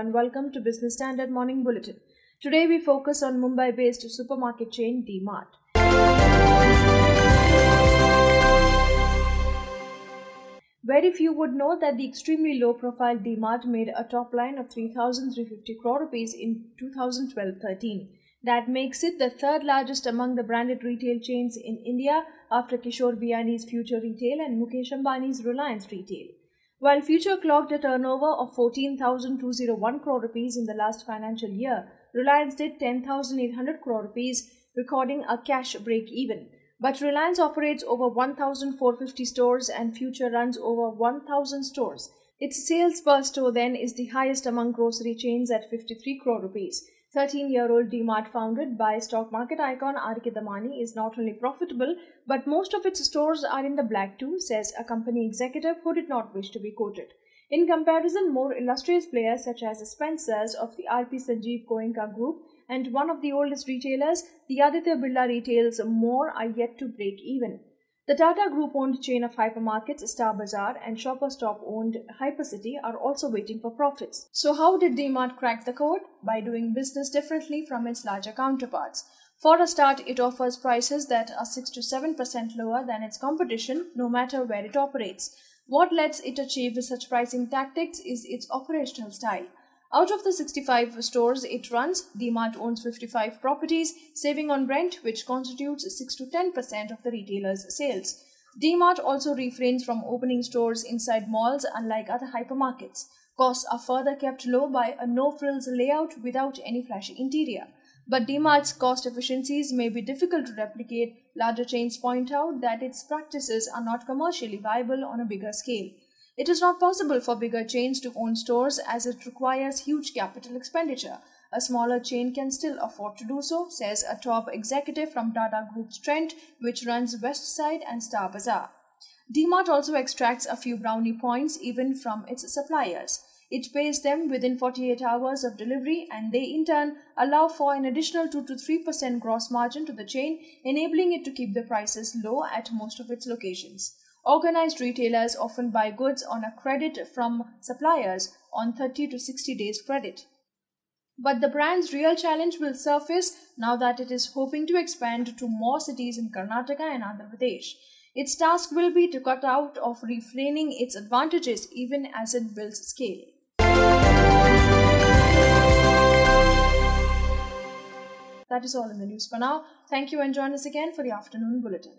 and welcome to Business Standard Morning Bulletin. Today we focus on Mumbai-based supermarket chain D-Mart. Very few would know that the extremely low-profile D-Mart made a top line of 3,350 crore rupees in 2012-13. That makes it the third largest among the branded retail chains in India after Kishore Biyani's Future Retail and Mukesh Ambani's Reliance Retail. While Future clocked a turnover of 14,201 crore rupees in the last financial year, Reliance did 10,800 crore rupees, recording a cash break-even. But Reliance operates over 1,450 stores and Future runs over 1,000 stores. Its sales per store then is the highest among grocery chains at 53 crore rupees. 13-year-old D-Mart, founded by stock market icon R.K. Damani, is not only profitable, but most of its stores are in the black too, says a company executive who did not wish to be quoted. In comparison, more illustrious players such as Spencer's of the R.P. Sanjeev Goenka Group and one of the oldest retailers, the Aditya Birla Retail's More, are yet to break even. The Tata Group-owned chain of hypermarkets Star Bazaar and Shoppers Stop-owned Hypercity are also waiting for profits. So how did D-Mart crack the code? By doing business differently from its larger counterparts. For a start, it offers prices that are 6 to 7% lower than its competition, no matter where it operates. What lets it achieve such pricing tactics is its operational style. Out of the 65 stores it runs, D-Mart owns 55 properties, saving on rent, which constitutes 6 to 10% of the retailer's sales. D-Mart also refrains from opening stores inside malls, unlike other hypermarkets. Costs are further kept low by a no-frills layout without any flashy interior. But D-Mart's cost efficiencies may be difficult to replicate. Larger chains point out that its practices are not commercially viable on a bigger scale. It is not possible for bigger chains to own stores as it requires huge capital expenditure. A smaller chain can still afford to do so, says a top executive from Tata Group's Trent, which runs Westside and Star Bazaar. D-Mart also extracts a few brownie points even from its suppliers. It pays them within 48 hours of delivery, and they in turn allow for an additional 2 to 3% gross margin to the chain, enabling it to keep the prices low at most of its locations. Organized retailers often buy goods on a credit from suppliers on 30 to 60 days credit. But the brand's real challenge will surface now that it is hoping to expand to more cities in Karnataka and Andhra Pradesh. Its task will be to cut out of refraining its advantages even as it builds scale. That is all in the news for now. Thank you and join us again for the afternoon bulletin.